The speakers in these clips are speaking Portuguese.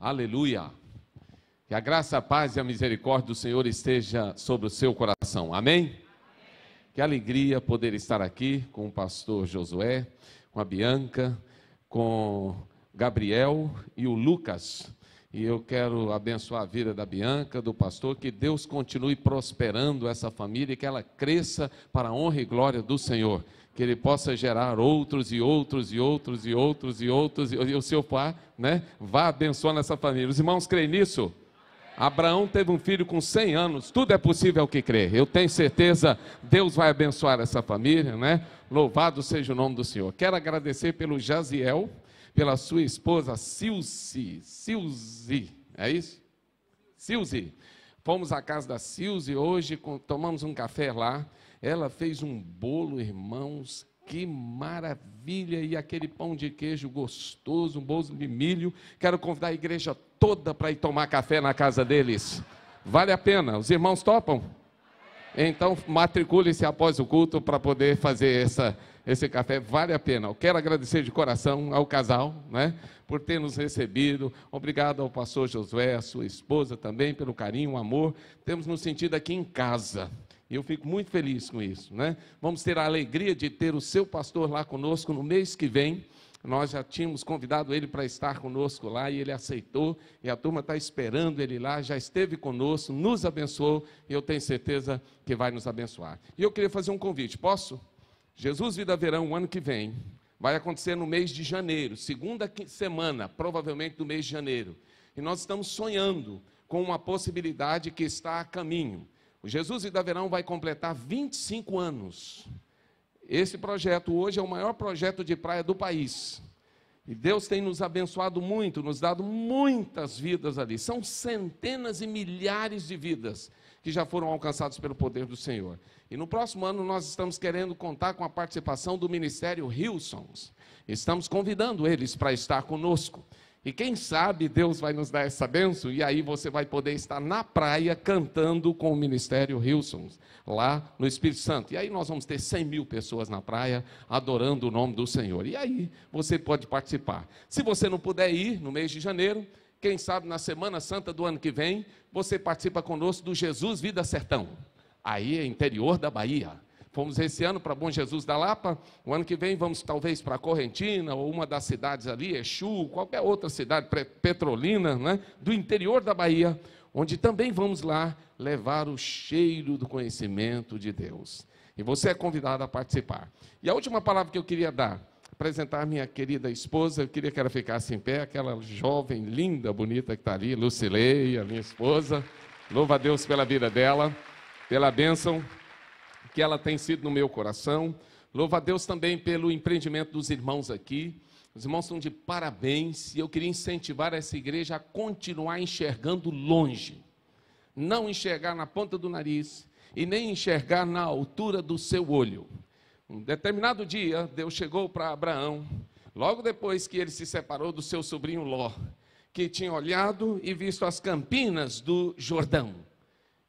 Aleluia. Que a graça, a paz e a misericórdia do Senhor esteja sobre o seu coração. Amém? Que alegria poder estar aqui com o pastor Josué, com a Bianca, com Gabriel e o Lucas. E eu quero abençoar a vida da Bianca, do pastor, que Deus continue prosperando essa família e que ela cresça para a honra e glória do Senhor. Que Ele possa gerar outros e outros e outros e outros e outros, e o seu pai, né, vá abençoando essa família. Os irmãos creem nisso? Abraão teve um filho com 100 anos, tudo é possível ao que crer. Eu tenho certeza, Deus vai abençoar essa família, né? Louvado seja o nome do Senhor. Quero agradecer pelo Jaziel, pela sua esposa Silzi, é isso? Silzi. Fomos à casa da Silzi hoje, tomamos um café lá. Ela fez um bolo, irmãos, que maravilha, e aquele pão de queijo gostoso, um bolo de milho. Quero convidar a igreja toda para ir tomar café na casa deles. Vale a pena, os irmãos topam? Então matricule-se após o culto para poder fazer esse café, vale a pena. Eu quero agradecer de coração ao casal, né, por ter nos recebido. Obrigado ao pastor Josué, a sua esposa também, pelo carinho, o amor. Temos nos sentido aqui em casa. E eu fico muito feliz com isso, né? Vamos ter a alegria de ter o seu pastor lá conosco no mês que vem. Nós já tínhamos convidado ele para estar conosco lá e ele aceitou. E a turma está esperando ele lá, já esteve conosco, nos abençoou. E eu tenho certeza que vai nos abençoar. E eu queria fazer um convite, posso? Jesus Vida Verão, o ano que vem, vai acontecer no mês de janeiro, segunda semana, provavelmente do mês de janeiro. E nós estamos sonhando com uma possibilidade que está a caminho. O Jesus Vida Verão vai completar 25 anos. Esse projeto hoje é o maior projeto de praia do país. E Deus tem nos abençoado muito, nos dado muitas vidas ali. São centenas e milhares de vidas que já foram alcançadas pelo poder do Senhor. E no próximo ano nós estamos querendo contar com a participação do Ministério Hillsongs. Estamos convidando eles para estar conosco. E quem sabe Deus vai nos dar essa bênção, e aí você vai poder estar na praia cantando com o Ministério Hillsongs, lá no Espírito Santo. E aí nós vamos ter 100 mil pessoas na praia, adorando o nome do Senhor. E aí você pode participar. Se você não puder ir no mês de janeiro, quem sabe na Semana Santa do ano que vem, você participa conosco do Jesus Vida Sertão. Aí é interior da Bahia. Fomos esse ano para Bom Jesus da Lapa, o ano que vem vamos talvez para Correntina, ou uma das cidades ali, Exu, qualquer outra cidade, Petrolina, né, do interior da Bahia, onde também vamos lá levar o cheiro do conhecimento de Deus. E você é convidado a participar. E a última palavra que eu queria dar, apresentar minha querida esposa, eu queria que ela ficasse em pé, aquela jovem, linda, bonita que está ali, Lucileia, minha esposa. Louva a Deus pela vida dela, pela bênção que ela tem sido no meu coração. Louva a Deus também pelo empreendimento dos irmãos aqui. Os irmãos estão de parabéns, e eu queria incentivar essa igreja a continuar enxergando longe. Não enxergar na ponta do nariz, e nem enxergar na altura do seu olho. Um determinado dia, Deus chegou para Abraão, logo depois que ele se separou do seu sobrinho Ló, que tinha olhado e visto as campinas do Jordão.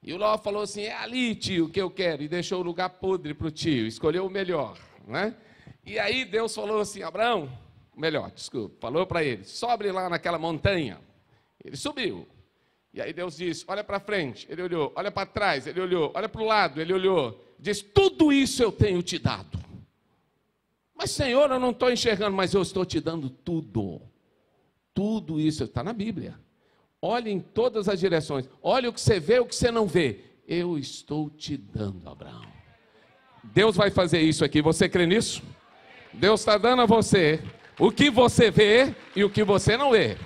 E o Ló falou assim, é ali, tio, que eu quero. E deixou o lugar podre para o tio, escolheu o melhor, né? E aí Deus falou assim, Abraão, falou para ele, sobe lá naquela montanha. Ele subiu. E aí Deus disse, olha para frente, ele olhou, olha para trás, ele olhou, olha para o lado, ele olhou. Diz, tudo isso eu tenho te dado. Mas Senhor, eu não estou enxergando, mas eu estou te dando tudo. Tudo isso está na Bíblia. Olhe em todas as direções. Olhe o que você vê, o que você não vê. Eu estou te dando, Abraão. Deus vai fazer isso aqui. Você crê nisso? Deus está dando a você o que você vê e o que você não vê.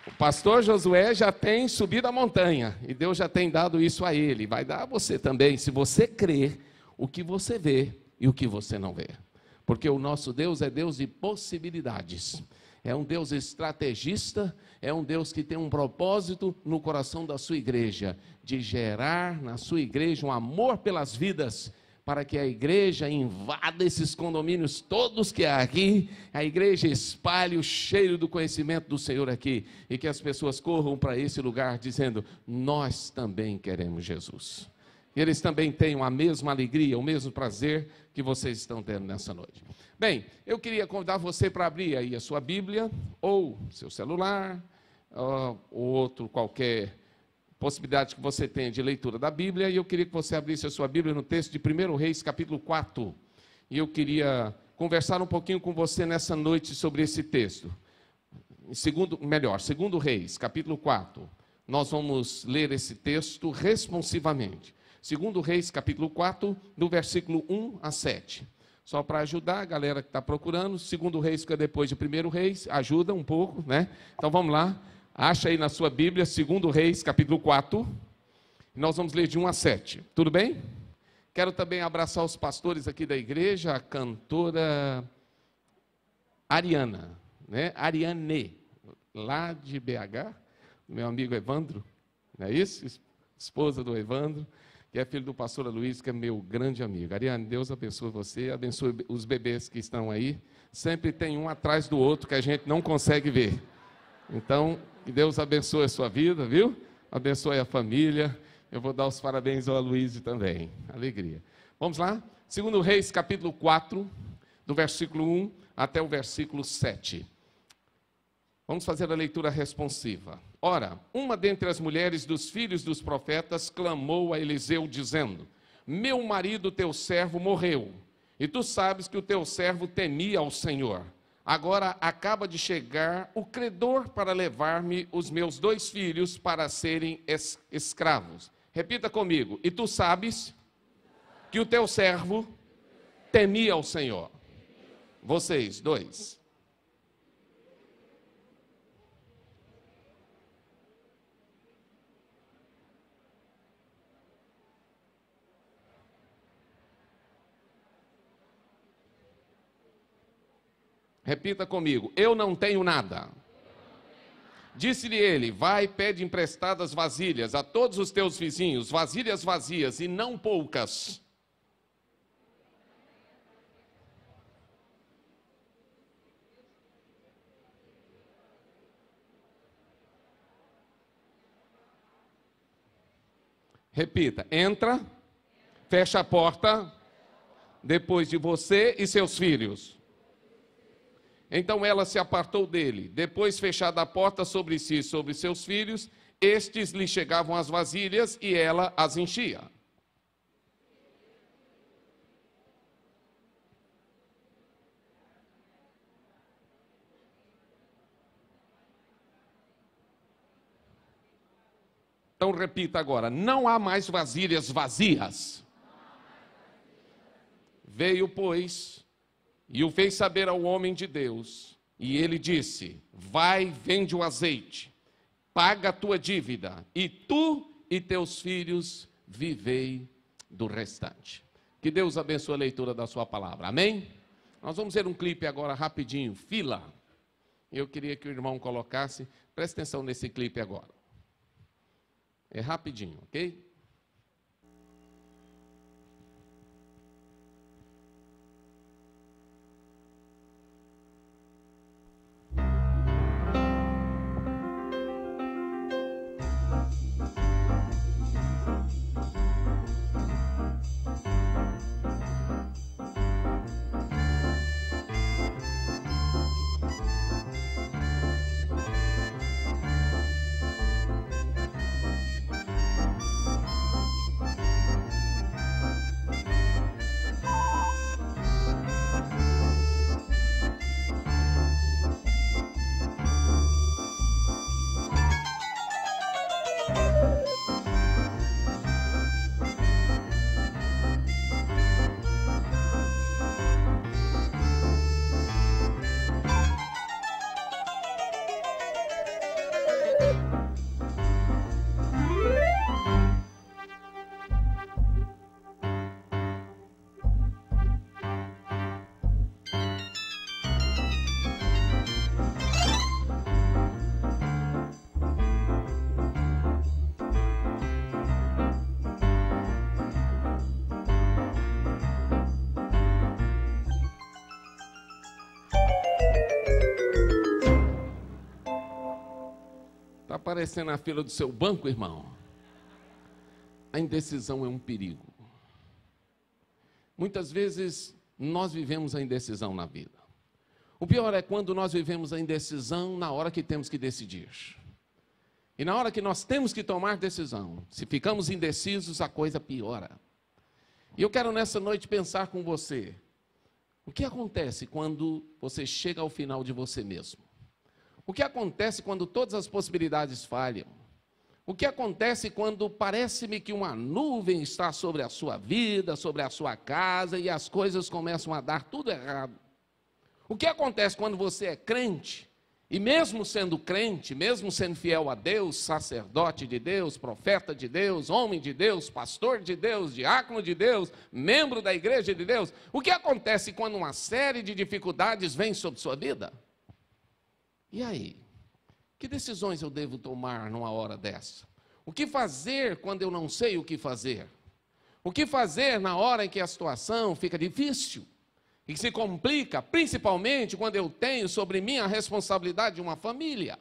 O pastor Josué já tem subido a montanha. E Deus já tem dado isso a ele. Vai dar a você também, se você crer, o que você vê e o que você não vê. Porque o nosso Deus é Deus de possibilidades. É um Deus estrategista, é um Deus que tem um propósito no coração da sua igreja, de gerar na sua igreja um amor pelas vidas, para que a igreja invada esses condomínios todos que há aqui, a igreja espalhe o cheiro do conhecimento do Senhor aqui, e que as pessoas corram para esse lugar dizendo, nós também queremos Jesus. E eles também tenham a mesma alegria, o mesmo prazer que vocês estão tendo nessa noite. Bem, eu queria convidar você para abrir aí a sua Bíblia, ou seu celular, outro qualquer possibilidade que você tenha de leitura da Bíblia, e eu queria que você abrisse a sua Bíblia no texto de 1 Reis, capítulo 4, e eu queria conversar um pouquinho com você nessa noite sobre esse texto. Segundo Reis, capítulo 4, nós vamos ler esse texto responsivamente. Segundo Reis, capítulo 4, do versículo 1 a 7. Só para ajudar a galera que está procurando, Segundo Reis fica depois de 1 Reis, ajuda um pouco, né? Então vamos lá, acha aí na sua Bíblia, Segundo Reis, capítulo 4, e nós vamos ler de 1 a 7. Tudo bem? Quero também abraçar os pastores aqui da igreja, a cantora Ariana, né? Ariane, lá de BH, meu amigo Evandro, não é isso? Esposa do Evandro, que é filho do pastor Luiz, que é meu grande amigo. Ariane, Deus abençoe você, abençoe os bebês que estão aí. Sempre tem um atrás do outro que a gente não consegue ver. Então, que Deus abençoe a sua vida, viu? Abençoe a família. Eu vou dar os parabéns ao Aloysio também. Alegria. Vamos lá? 2 Reis, capítulo 4, do versículo 1 até o versículo 7. Vamos fazer a leitura responsiva. Ora, uma dentre as mulheres dos filhos dos profetas clamou a Eliseu, dizendo: meu marido, teu servo, morreu, e tu sabes que o teu servo temia ao Senhor. Agora acaba de chegar o credor para levar-me os meus 2 filhos para serem escravos. Repita comigo: e tu sabes que o teu servo temia ao Senhor. Vocês, 2. Repita comigo: eu não tenho nada. Disse-lhe ele: vai, pede emprestadas vasilhas a todos os teus vizinhos, vasilhas vazias e não poucas. Repita: entra, fecha a porta, depois de você e seus filhos. Então ela se apartou dele. Depois, fechada a porta sobre si e sobre seus filhos, estes lhe chegavam as vasilhas e ela as enchia. Então repita agora: não há mais vasilhas vazias. Veio, pois, e o fez saber ao homem de Deus, e ele disse: vai, vende o azeite, paga a tua dívida, e tu e teus filhos vivei do restante. Que Deus abençoe a leitura da sua palavra, amém? Nós vamos ver um clipe agora rapidinho, Fila. Eu queria que o irmão colocasse, preste atenção nesse clipe agora. É rapidinho, ok? Está aparecendo na fila do seu banco, irmão? A indecisão é um perigo. Muitas vezes nós vivemos a indecisão na vida. O pior é quando nós vivemos a indecisão na hora que temos que decidir. E na hora que nós temos que tomar decisão, se ficamos indecisos, a coisa piora. E eu quero nessa noite pensar com você, o que acontece quando você chega ao final de você mesmo? O que acontece quando todas as possibilidades falham? O que acontece quando parece-me que uma nuvem está sobre a sua vida, sobre a sua casa, e as coisas começam a dar tudo errado? O que acontece quando você é crente, e mesmo sendo crente, mesmo sendo fiel a Deus, sacerdote de Deus, profeta de Deus, homem de Deus, pastor de Deus, diácono de Deus, membro da igreja de Deus, o que acontece quando uma série de dificuldades vem sobre sua vida? E aí? Que decisões eu devo tomar numa hora dessa? O que fazer quando eu não sei o que fazer? O que fazer na hora em que a situação fica difícil e se complica, principalmente quando eu tenho sobre mim a responsabilidade de uma família?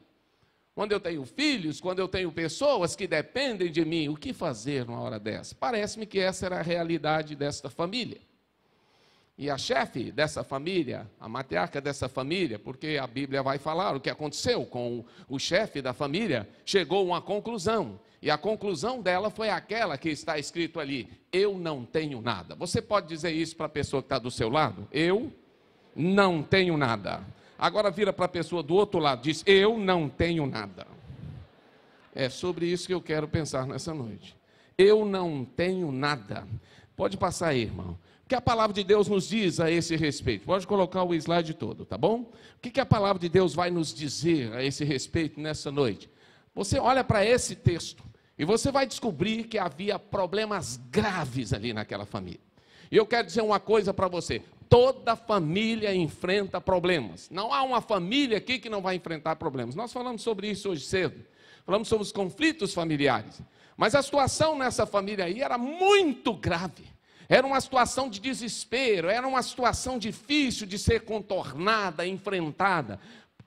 Quando eu tenho filhos, quando eu tenho pessoas que dependem de mim, o que fazer numa hora dessa? Parece-me que essa era a realidade desta família. E a chefe dessa família, a matriarca dessa família, porque a Bíblia vai falar o que aconteceu com o chefe da família, chegou a uma conclusão. E a conclusão dela foi aquela que está escrito ali: eu não tenho nada. Você pode dizer isso para a pessoa que está do seu lado? Eu não tenho nada. Agora vira para a pessoa do outro lado e diz: eu não tenho nada. É sobre isso que eu quero pensar nessa noite. Eu não tenho nada. Pode passar aí, irmão. O que a palavra de Deus nos diz a esse respeito? Pode colocar o slide todo, tá bom? O que a palavra de Deus vai nos dizer a esse respeito nessa noite? Você olha para esse texto e você vai descobrir que havia problemas graves ali naquela família. E eu quero dizer uma coisa para você: toda família enfrenta problemas. Não há uma família aqui que não vai enfrentar problemas. Nós falamos sobre isso hoje cedo. Falamos sobre os conflitos familiares. Mas a situação nessa família aí era muito grave. Era uma situação de desespero, era uma situação difícil de ser contornada, enfrentada.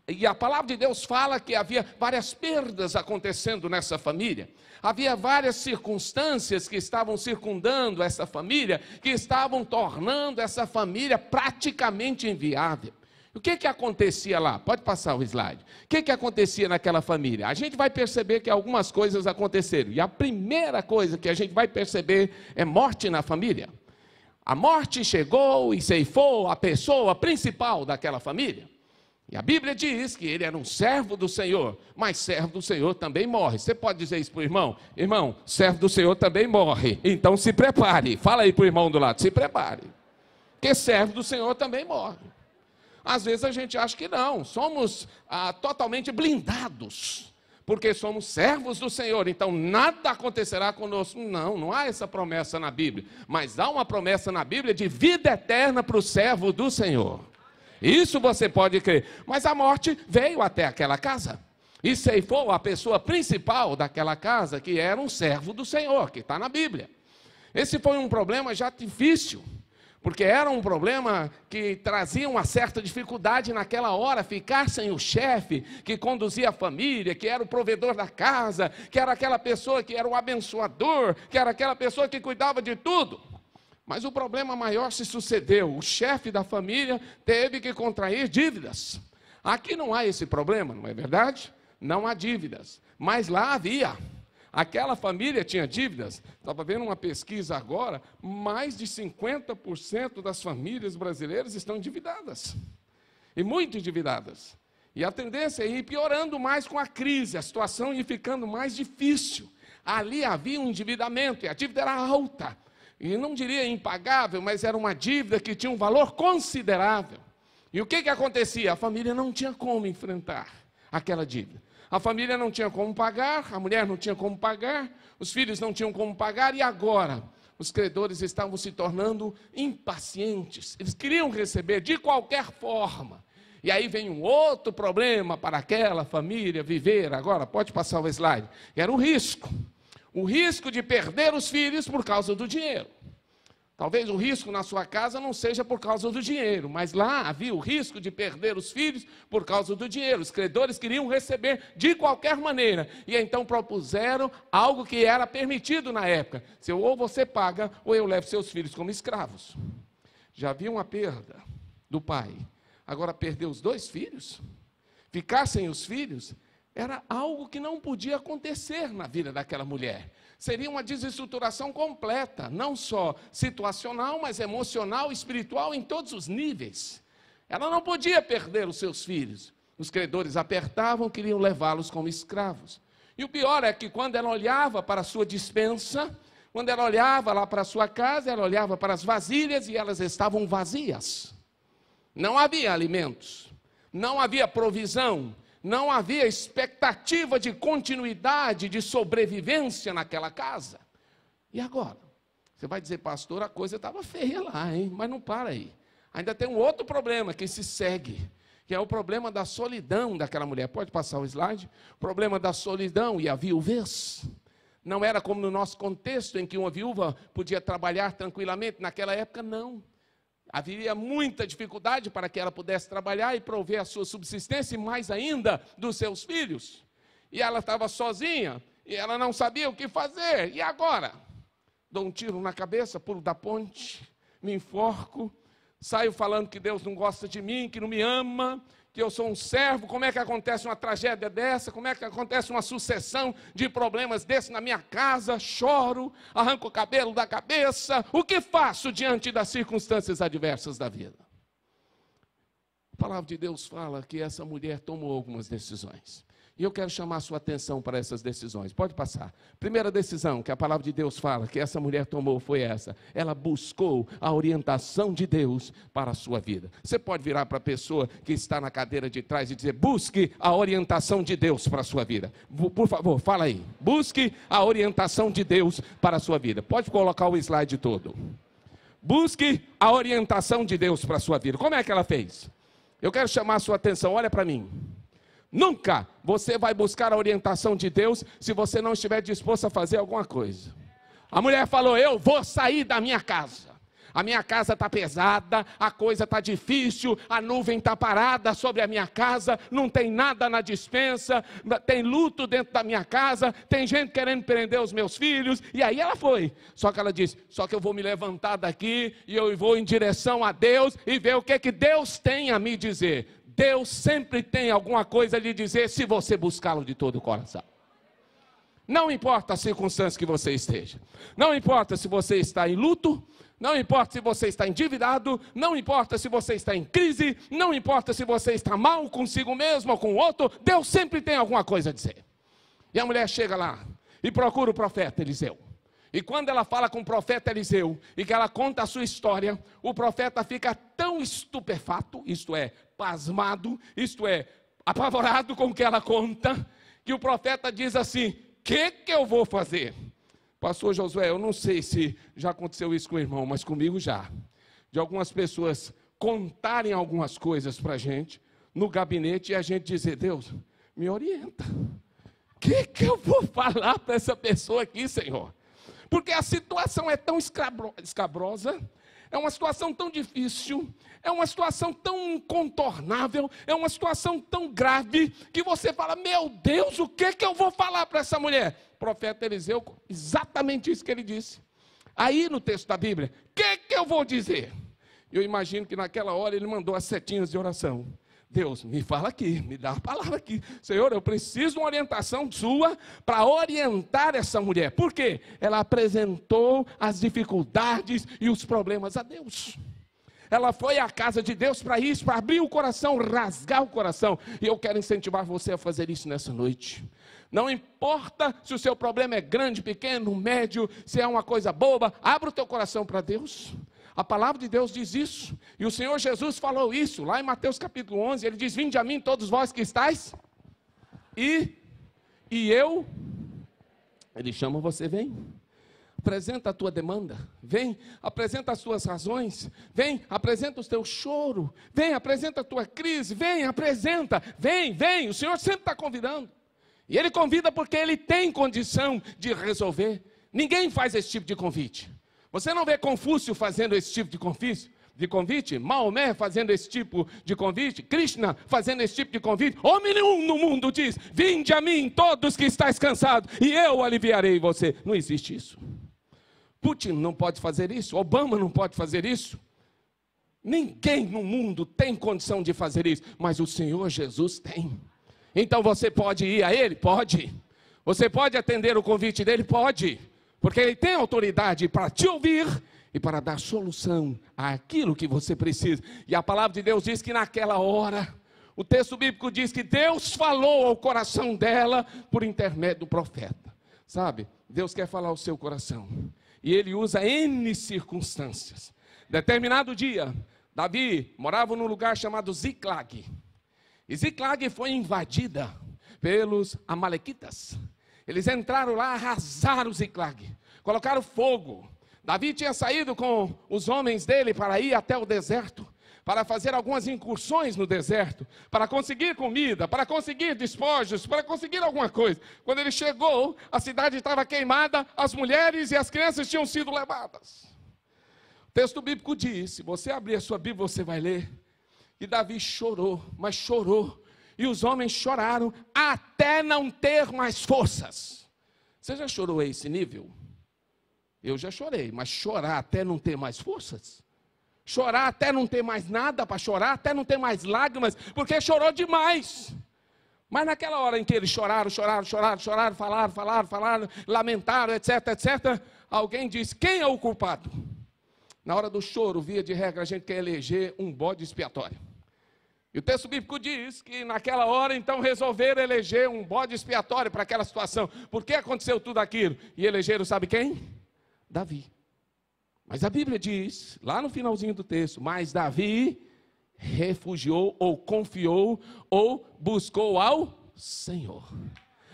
E a palavra de Deus fala que havia várias perdas acontecendo nessa família. Havia várias circunstâncias que estavam circundando essa família, que estavam tornando essa família praticamente inviável. O que acontecia lá? Pode passar o slide. O que acontecia naquela família? A gente vai perceber que algumas coisas aconteceram. E a primeira coisa que a gente vai perceber é morte na família. A morte chegou e ceifou a pessoa principal daquela família. E a Bíblia diz que ele era um servo do Senhor, mas servo do Senhor também morre. Você pode dizer isso para o irmão? Irmão, servo do Senhor também morre. Então se prepare. Fala aí para o irmão do lado, se prepare. Porque servo do Senhor também morre. Às vezes a gente acha que não, somos totalmente blindados, porque somos servos do Senhor, então nada acontecerá conosco. Não há essa promessa na Bíblia, mas há uma promessa na Bíblia de vida eterna para o servo do Senhor. Isso você pode crer, mas a morte veio até aquela casa, e ceifou a pessoa principal daquela casa, que era um servo do Senhor, que está na Bíblia. Esse foi um problema já difícil, porque era um problema que trazia uma certa dificuldade naquela hora, ficar sem o chefe que conduzia a família, que era o provedor da casa, que era aquela pessoa que era o abençoador, que era aquela pessoa que cuidava de tudo. Mas o problema maior se sucedeu: o chefe da família teve que contrair dívidas. Aqui não há esse problema, não é verdade? Não há dívidas, mas lá havia. Aquela família tinha dívidas. Estava vendo uma pesquisa agora, mais de 50% das famílias brasileiras estão endividadas. E muito endividadas. E a tendência é ir piorando mais com a crise, a situação ia ficando mais difícil. Ali havia um endividamento, e a dívida era alta. E não diria impagável, mas era uma dívida que tinha um valor considerável. E o que acontecia? A família não tinha como enfrentar aquela dívida. A família não tinha como pagar, a mulher não tinha como pagar, os filhos não tinham como pagar, e agora os credores estavam se tornando impacientes. Eles queriam receber de qualquer forma. E aí vem um outro problema para aquela família viver. Agora, pode passar o slide. Era o risco de perder os filhos por causa do dinheiro. Talvez o risco na sua casa não seja por causa do dinheiro, mas lá havia o risco de perder os filhos por causa do dinheiro. Os credores queriam receber de qualquer maneira, e então propuseram algo que era permitido na época: ou você paga, ou eu levo seus filhos como escravos. Já havia uma perda do pai, agora perder os 2 filhos, ficar sem os filhos, era algo que não podia acontecer na vida daquela mulher. Seria uma desestruturação completa, não só situacional, mas emocional, espiritual, em todos os níveis. Ela não podia perder os seus filhos. Os credores apertavam, queriam levá-los como escravos. E o pior é que quando ela olhava para a sua despensa, quando ela olhava lá para a sua casa, ela olhava para as vasilhas e elas estavam vazias. Não havia alimentos, não havia provisão, não havia expectativa de continuidade, de sobrevivência naquela casa. E agora? Você vai dizer, pastor, a coisa estava feia lá, hein? Mas não para aí. Ainda tem um outro problema que se segue, que é o problema da solidão daquela mulher. Pode passar o slide? O problema da solidão e a viuvez. Não era como no nosso contexto, em que uma viúva podia trabalhar tranquilamente. Naquela época, não. Havia muita dificuldade para que ela pudesse trabalhar e prover a sua subsistência, e mais ainda dos seus filhos. E ela estava sozinha, e ela não sabia o que fazer. E agora? Dou um tiro na cabeça, pulo da ponte, me enforco, saio falando que Deus não gosta de mim, que não me ama, que eu sou um servo. Como é que acontece uma tragédia dessa? Como é que acontece uma sucessão de problemas desses na minha casa? Choro, arranco o cabelo da cabeça. O que faço diante das circunstâncias adversas da vida? A palavra de Deus fala que essa mulher tomou algumas decisões. E eu quero chamar a sua atenção para essas decisões. Pode passar. Primeira decisão que a palavra de Deus fala que essa mulher tomou foi essa. Ela buscou a orientação de Deus para a sua vida. Você pode virar para a pessoa que está na cadeira de trás e dizer, busque a orientação de Deus para a sua vida. Por favor, fala aí. Busque a orientação de Deus para a sua vida. Pode colocar o slide todo. Busque a orientação de Deus para a sua vida. Como é que ela fez? Eu quero chamar a sua atenção, olha para mim. Nunca você vai buscar a orientação de Deus se você não estiver disposto a fazer alguma coisa. A mulher falou, eu vou sair da minha casa. A minha casa está pesada, a coisa está difícil, a nuvem está parada sobre a minha casa, não tem nada na despensa, tem luto dentro da minha casa, tem gente querendo prender os meus filhos. E aí ela foi. Só que ela disse, só que eu vou me levantar daqui e eu vou em direção a Deus e ver o que Deus tem a me dizer. Deus sempre tem alguma coisa a lhe dizer se você buscá-lo de todo o coração. Não importa a circunstância que você esteja. Não importa se você está em luto. Não importa se você está endividado. Não importa se você está em crise. Não importa se você está mal consigo mesmo ou com o outro. Deus sempre tem alguma coisa a dizer. E a mulher chega lá e procura o profeta Eliseu. E quando ela fala com o profeta Eliseu e que ela conta a sua história, o profeta fica tão estupefato, isto é, pasmado, isto é, apavorado com o que ela conta, que o profeta diz assim, o que eu vou fazer? Pastor Josué, eu não sei se já aconteceu isso com o irmão, mas comigo já. De algumas pessoas contarem algumas coisas para a gente, no gabinete, e a gente dizer, Deus, me orienta. O que eu vou falar para essa pessoa aqui, Senhor? Porque a situação é tão escabrosa, é uma situação tão difícil, é uma situação tão incontornável, é uma situação tão grave, que você fala, meu Deus, o que eu vou falar para essa mulher? O profeta Eliseu, exatamente isso que ele disse. Aí no texto da Bíblia, o que eu vou dizer? Eu imagino que naquela hora ele mandou as setinhas de oração. Deus, me fala aqui, me dá a palavra aqui. Senhor, eu preciso de uma orientação sua para orientar essa mulher. Por quê? Ela apresentou as dificuldades e os problemas a Deus. Ela foi à casa de Deus para isso, para abrir o coração, rasgar o coração. E eu quero incentivar você a fazer isso nessa noite. Não importa se o seu problema é grande, pequeno, médio, se é uma coisa boba, abra o teu coração para Deus. A palavra de Deus diz isso, e o Senhor Jesus falou isso, lá em Mateus capítulo 11, ele diz, vinde a mim todos vós que estáis, e eu, ele chama você, vem, apresenta a tua demanda, vem, apresenta as tuas razões, vem, apresenta o teu choro, vem, apresenta a tua crise, vem, apresenta, vem, o Senhor sempre está convidando, e Ele convida porque Ele tem condição de resolver. Ninguém faz esse tipo de convite. Você não vê Confúcio fazendo esse tipo de convite? Maomé fazendo esse tipo de convite? Krishna fazendo esse tipo de convite? Homem nenhum no mundo diz, vinde a mim todos que estáis cansados, e eu aliviarei você. Não existe isso. Putin não pode fazer isso, Obama não pode fazer isso. Ninguém no mundo tem condição de fazer isso, mas o Senhor Jesus tem. Então você pode ir a ele? Pode. Você pode atender o convite dele? Pode. Porque ele tem autoridade para te ouvir e para dar solução àquilo que você precisa. E a palavra de Deus diz que naquela hora, o texto bíblico diz que Deus falou ao coração dela por intermédio do profeta. Sabe, Deus quer falar ao seu coração. E ele usa N circunstâncias. Determinado dia, Davi morava num lugar chamado Ziclag. E Ziclag foi invadida pelos amalequitas. Eles entraram lá, arrasaram Ziclag, colocaram fogo. Davi tinha saído com os homens dele para ir até o deserto, para fazer algumas incursões no deserto, para conseguir comida, para conseguir despojos, para conseguir alguma coisa. Quando ele chegou, a cidade estava queimada, as mulheres e as crianças tinham sido levadas. O texto bíblico diz, se você abrir a sua Bíblia, você vai ler, que Davi chorou, mas chorou, e os homens choraram até não ter mais forças. Você já chorou a esse nível? Eu já chorei, mas chorar até não ter mais forças? Chorar até não ter mais nada para chorar, até não ter mais lágrimas, porque chorou demais. Mas naquela hora em que eles choraram, falaram, lamentaram, etc, alguém disse, quem é o culpado? Na hora do choro, via de regra, a gente quer eleger um bode expiatório. E o texto bíblico diz que naquela hora, então, resolveram eleger um bode expiatório para aquela situação. Por que aconteceu tudo aquilo? E elegeram, sabe quem? Davi. Mas a Bíblia diz, lá no finalzinho do texto, mas Davi refugiou, ou confiou, ou buscou ao Senhor.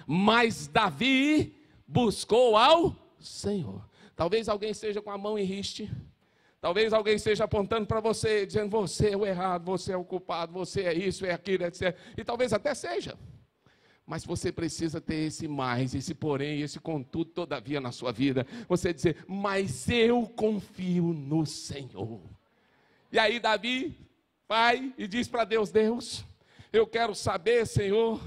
Mas Davi buscou ao Senhor. Talvez alguém esteja com a mão em riste. Talvez alguém esteja apontando para você, dizendo, você é o errado, você é o culpado, você é isso, é aquilo, etc. E talvez até seja. Mas você precisa ter esse mais, esse porém, esse contudo, todavia na sua vida. Você dizer, mas eu confio no Senhor. E aí Davi vai e diz para Deus, Deus, eu quero saber, Senhor,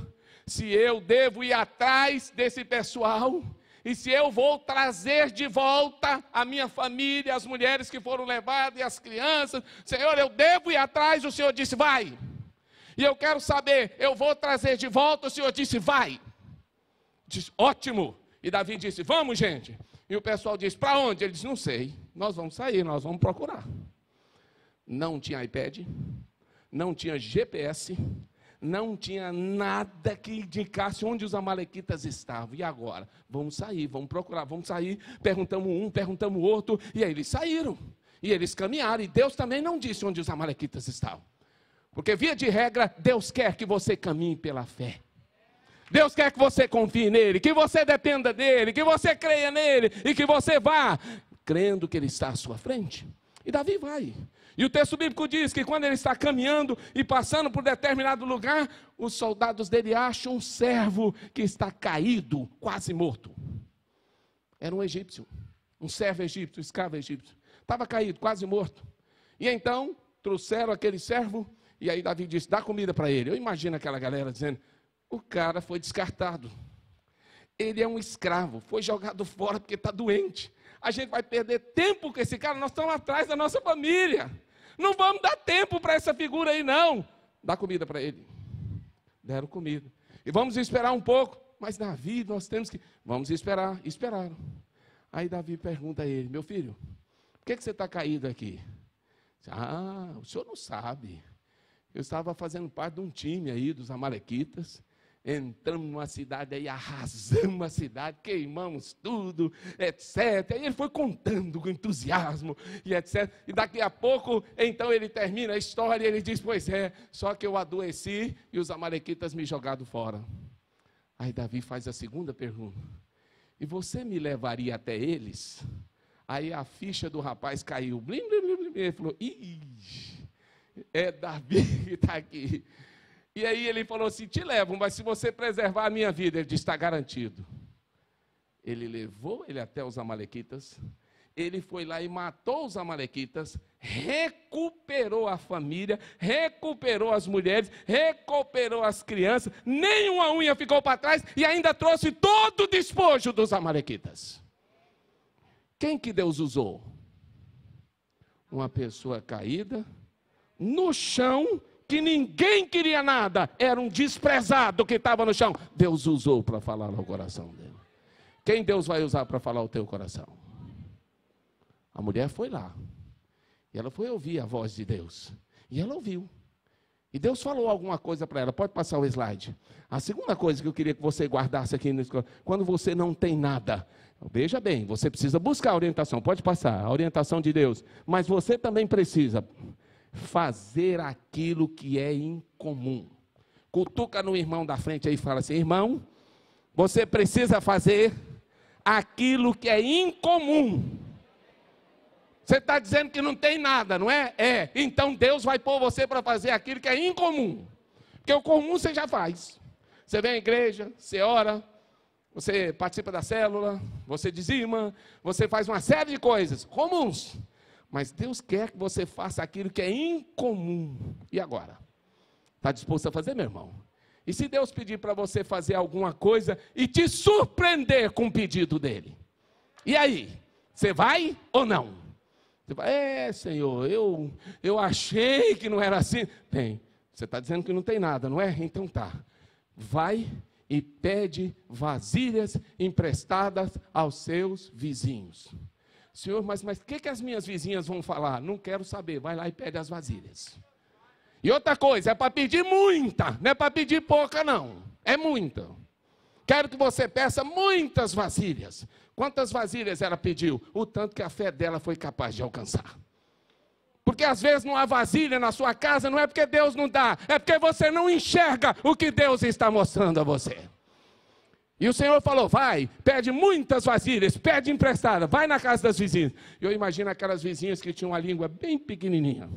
se eu devo ir atrás desse pessoal, e se eu vou trazer de volta a minha família, as mulheres que foram levadas e as crianças. Senhor, eu devo ir atrás. O Senhor disse, vai. E eu quero saber, eu vou trazer de volta. O Senhor disse, vai. Disse, ótimo. E Davi disse, vamos, gente. E o pessoal disse, para onde? Ele disse, não sei. Nós vamos sair, nós vamos procurar. Não tinha iPad, não tinha GPS, não tinha nada que indicasse onde os amalequitas estavam. E agora? Vamos sair, vamos procurar, vamos sair. Perguntamos um, perguntamos o outro. E aí eles saíram. E eles caminharam. E Deus também não disse onde os amalequitas estavam. Porque, via de regra, Deus quer que você caminhe pela fé. Deus quer que você confie nele, que você dependa dele, que você creia nele. E que você vá crendo que ele está à sua frente. E Davi vai. E o texto bíblico diz que quando ele está caminhando e passando por determinado lugar, os soldados dele acham um servo que está caído, quase morto. Era um egípcio, um servo egípcio, escravo egípcio. Estava caído, quase morto. E então, trouxeram aquele servo, e aí Davi disse, dá comida para ele. Eu imagino aquela galera dizendo, o cara foi descartado. Ele é um escravo, foi jogado fora porque está doente. A gente vai perder tempo com esse cara, nós estamos atrás da nossa família. Não vamos dar tempo para essa figura aí, não. Dá comida para ele. Deram comida. E vamos esperar um pouco. Mas Davi, nós temos que... Vamos esperar. Esperaram. Aí Davi pergunta a ele, meu filho, por que você está caído aqui? Ah, o senhor não sabe. Eu estava fazendo parte de um time aí dos amalequitas. Entramos numa cidade aí, arrasamos a cidade, queimamos tudo, etc. E ele foi contando com entusiasmo, e etc. E daqui a pouco, então ele termina a história e ele diz, pois é, só que eu adoeci e os amalequitas me jogaram fora. Aí Davi faz a segunda pergunta. E você me levaria até eles? Aí a ficha do rapaz caiu. Blim, blim, blim, blim. Ele falou, ih, é Davi que está aqui. E aí ele falou assim, te levo, mas se você preservar a minha vida, ele disse, está garantido. Ele levou ele até os amalequitas, ele foi lá e matou os amalequitas, recuperou a família, recuperou as mulheres, recuperou as crianças, nenhuma unha ficou para trás e ainda trouxe todo o despojo dos amalequitas. Quem que Deus usou? Uma pessoa caída, no chão, que ninguém queria nada, era um desprezado que estava no chão, Deus usou para falar ao coração dele. Quem Deus vai usar para falar ao teu coração? A mulher foi lá, e ela foi ouvir a voz de Deus, e ela ouviu. E Deus falou alguma coisa para ela. Pode passar o slide. A segunda coisa que eu queria que você guardasse aqui na escola, quando você não tem nada, veja bem, você precisa buscar a orientação. Pode passar, a orientação de Deus. Mas você também precisa fazer aquilo que é incomum. Cutuca no irmão da frente aí e fala assim: irmão, você precisa fazer aquilo que é incomum. Você está dizendo que não tem nada, não é? É. Então Deus vai pôr você para fazer aquilo que é incomum. Porque o comum você já faz. Você vem à igreja, você ora, você participa da célula, você dizima, você faz uma série de coisas comuns. Mas Deus quer que você faça aquilo que é incomum. E agora? Está disposto a fazer, meu irmão? E se Deus pedir para você fazer alguma coisa e te surpreender com o pedido dele? E aí? Você vai ou não? Você fala: Senhor, eu achei que não era assim. Tem. Você está dizendo que não tem nada, não é? Então tá. Vai e pede vasilhas emprestadas aos seus vizinhos. Senhor, mas o que as minhas vizinhas vão falar? Não quero saber. Vai lá e pede as vasilhas. E outra coisa, é para pedir muita, não é para pedir pouca não. É muita. Quero que você peça muitas vasilhas. Quantas vasilhas ela pediu? O tanto que a fé dela foi capaz de alcançar. Porque às vezes não há vasilha na sua casa, não é porque Deus não dá, é porque você não enxerga o que Deus está mostrando a você. E o Senhor falou: vai, pede muitas vasilhas, pede emprestada, vai na casa das vizinhas. Eu imagino aquelas vizinhas que tinham uma língua bem pequenininha.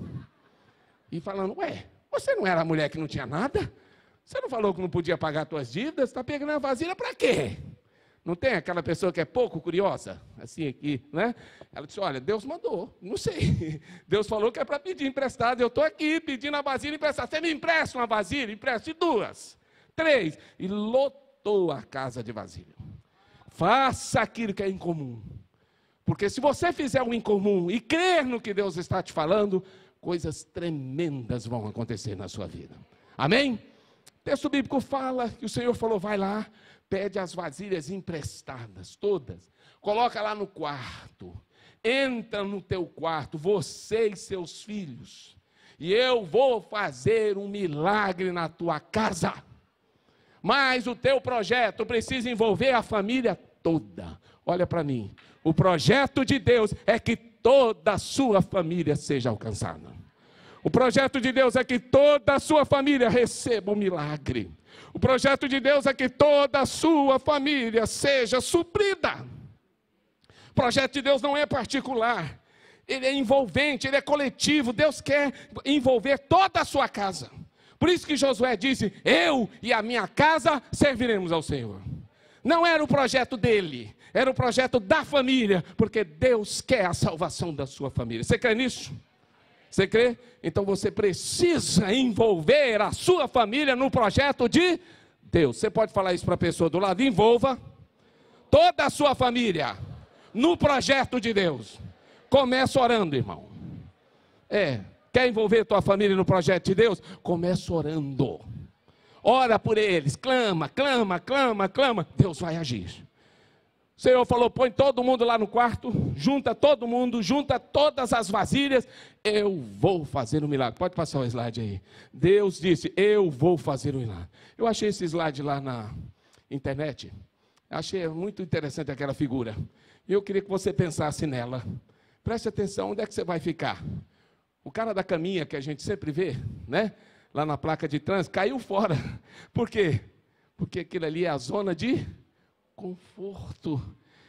E falando: ué, você não era a mulher que não tinha nada? Você não falou que não podia pagar suas dívidas? Está pegando a vasilha para quê? Não tem aquela pessoa que é pouco curiosa? Assim aqui, né? Ela disse: olha, Deus mandou, não sei. Deus falou que é para pedir emprestado. Eu estou aqui pedindo a vasilha emprestada. Você me empresta uma vasilha? Empreste 2, 3. E lotou a casa de vasilha. Faça aquilo que é incomum. Porque se você fizer o incomum e crer no que Deus está te falando, coisas tremendas vão acontecer na sua vida. Amém? O texto bíblico fala que o Senhor falou: vai lá, pede as vasilhas emprestadas, todas. Coloca lá no quarto. Entra no teu quarto, você e seus filhos. E eu vou fazer um milagre na tua casa. Mas o teu projeto precisa envolver a família toda. Olha para mim. O projeto de Deus é que toda a sua família seja alcançada. O projeto de Deus é que toda a sua família receba um milagre. O projeto de Deus é que toda a sua família seja suprida. O projeto de Deus não é particular, ele é envolvente, ele é coletivo. Deus quer envolver toda a sua casa. Por isso que Josué disse: eu e a minha casa serviremos ao Senhor. Não era o projeto dele, era o projeto da família, porque Deus quer a salvação da sua família. Você crê nisso? Você crê? Então você precisa envolver a sua família no projeto de Deus. Você pode falar isso para a pessoa do lado: envolva toda a sua família no projeto de Deus. Começa orando, irmão. Quer envolver tua família no projeto de Deus? Começa orando. Ora por eles, clama, clama, clama, clama. Deus vai agir. O Senhor falou: põe todo mundo lá no quarto, junta todo mundo, junta todas as vasilhas, eu vou fazer um milagre. Pode passar o slide aí. Deus disse: eu vou fazer um milagre. Eu achei esse slide lá na internet, achei muito interessante aquela figura. E eu queria que você pensasse nela. Preste atenção, onde é que você vai ficar? O cara da caminha que a gente sempre vê, né? Lá na placa de trânsito, caiu fora. Por quê? Porque aquilo ali é a zona de conforto.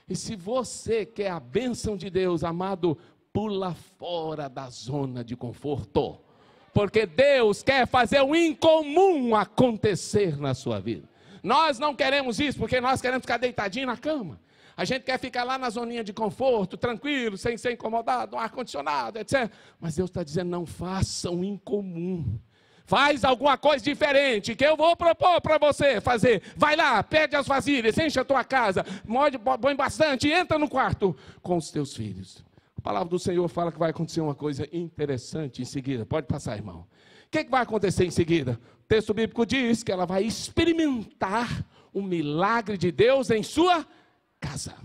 E se você quer a bênção de Deus, amado, pula fora da zona de conforto. Porque Deus quer fazer o incomum acontecer na sua vida. Nós não queremos isso, porque nós queremos ficar deitadinho na cama. A gente quer ficar lá na zoninha de conforto, tranquilo, sem ser incomodado, no ar-condicionado, etc. Mas Deus está dizendo: não faça o incomum. Faz alguma coisa diferente, que eu vou propor para você fazer. Vai lá, pede as vasilhas, enche a tua casa, põe bastante e entra no quarto com os teus filhos. A palavra do Senhor fala que vai acontecer uma coisa interessante em seguida. Pode passar, irmão. que vai acontecer em seguida? O texto bíblico diz que ela vai experimentar o milagre de Deus em sua casa.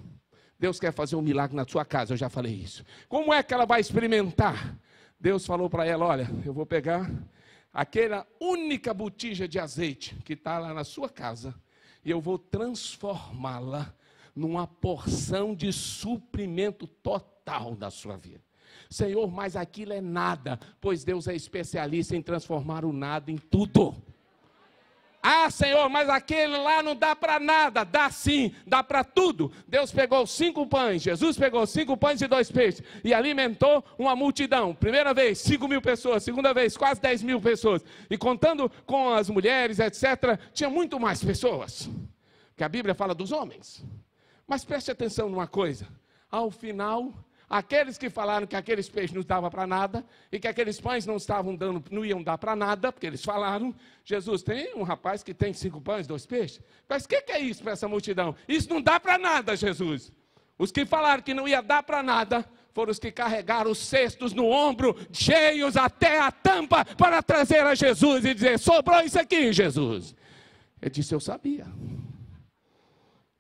Deus quer fazer um milagre na sua casa, eu já falei isso. Como é que ela vai experimentar? Deus falou para ela, olha, eu vou pegar aquela única botija de azeite que está lá na sua casa e eu vou transformá-la numa porção de suprimento total da sua vida. Senhor, mas aquilo é nada, pois Deus é especialista em transformar o nada em tudo. Ah, Senhor, mas aquele lá não dá para nada. Dá sim, dá para tudo. Deus pegou 5 pães, Jesus pegou 5 pães e 2 peixes e alimentou uma multidão. Primeira vez, 5.000 pessoas. Segunda vez, quase 10.000 pessoas. E contando com as mulheres, etc., tinha muito mais pessoas. Que a Bíblia fala dos homens. Mas preste atenção numa coisa. Ao final, aqueles que falaram que aqueles peixes não davam para nada, e que aqueles pães não iam dar para nada, porque eles falaram, Jesus, tem um rapaz que tem 5 pães, 2 peixes, mas o que é isso para essa multidão? Isso não dá para nada, Jesus. Os que falaram que não ia dar para nada, foram os que carregaram os cestos no ombro, cheios até a tampa, para trazer a Jesus e dizer, sobrou isso aqui, Jesus. Ele disse, eu sabia.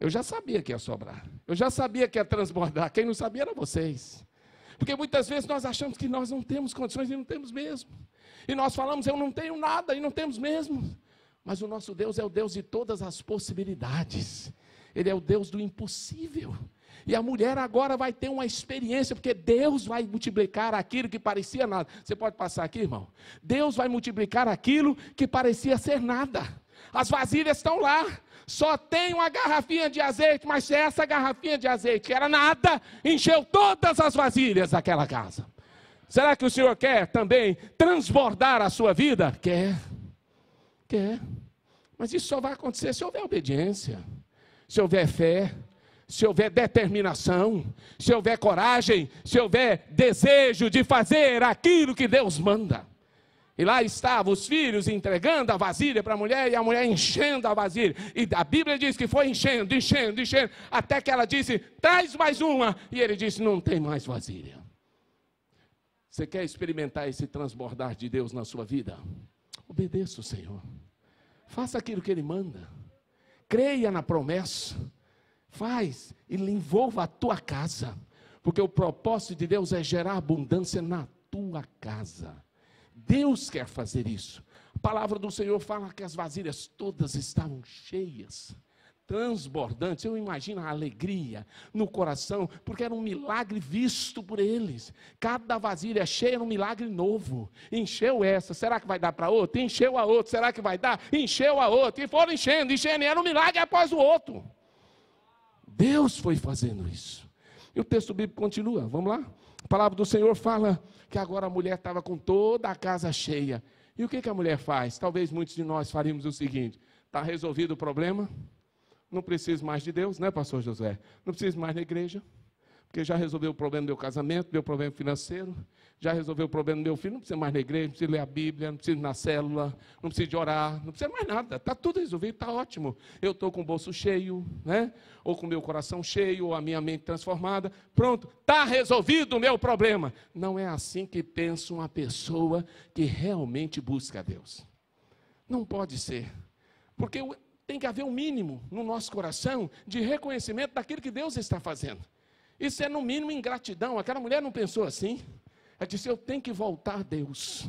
Eu já sabia que ia sobrar. Eu já sabia que ia transbordar. Quem não sabia eram vocês. Porque muitas vezes nós achamos que nós não temos condições e não temos mesmo. E nós falamos, eu não tenho nada e não temos mesmo. Mas o nosso Deus é o Deus de todas as possibilidades. Ele é o Deus do impossível. E a mulher agora vai ter uma experiência, porque Deus vai multiplicar aquilo que parecia nada. Você pode passar aqui, irmão? Deus vai multiplicar aquilo que parecia ser nada. As vasilhas estão lá. Só tem uma garrafinha de azeite, mas essa garrafinha de azeite, que era nada, encheu todas as vasilhas daquela casa. Será que o Senhor quer também transbordar a sua vida? Quer. Quer. Mas isso só vai acontecer se houver obediência, se houver fé, se houver determinação, se houver coragem, se houver desejo de fazer aquilo que Deus manda. E lá estavam os filhos entregando a vasilha para a mulher, e a mulher enchendo a vasilha. E a Bíblia diz que foi enchendo, enchendo, enchendo, até que ela disse, traz mais uma. E ele disse, não tem mais vasilha. Você quer experimentar esse transbordar de Deus na sua vida? Obedeça o Senhor. Faça aquilo que Ele manda. Creia na promessa. Faz e envolva a tua casa. Porque o propósito de Deus é gerar abundância na tua casa. Deus quer fazer isso. A palavra do Senhor fala que as vasilhas todas estavam cheias, transbordantes. Eu imagino a alegria no coração, porque era um milagre visto por eles. Cada vasilha cheia era um milagre novo. Encheu essa, será que vai dar para outra? Encheu a outra, será que vai dar? Encheu a outra. E foram enchendo, enchendo, e era um milagre após o outro. Deus foi fazendo isso. E o texto bíblico continua, vamos lá? A palavra do Senhor fala que agora a mulher estava com toda a casa cheia. E o que a mulher faz? Talvez muitos de nós faríamos o seguinte, está resolvido o problema, não preciso mais de Deus, né, pastor Josué? Não preciso mais da igreja, porque já resolveu o problema do meu casamento, meu problema financeiro, já resolveu o problema do meu filho, não precisa mais na igreja, não precisa ler a Bíblia, não precisa ir na célula, não precisa de orar, não precisa mais nada, está tudo resolvido, está ótimo. Eu estou com o bolso cheio, né? Ou com o meu coração cheio, ou a minha mente transformada, pronto, está resolvido o meu problema. Não é assim que pensa uma pessoa que realmente busca a Deus. Não pode ser, porque tem que haver um mínimo no nosso coração de reconhecimento daquilo que Deus está fazendo. Isso é no mínimo ingratidão. Aquela mulher não pensou assim. Ela disse, eu tenho que voltar a Deus.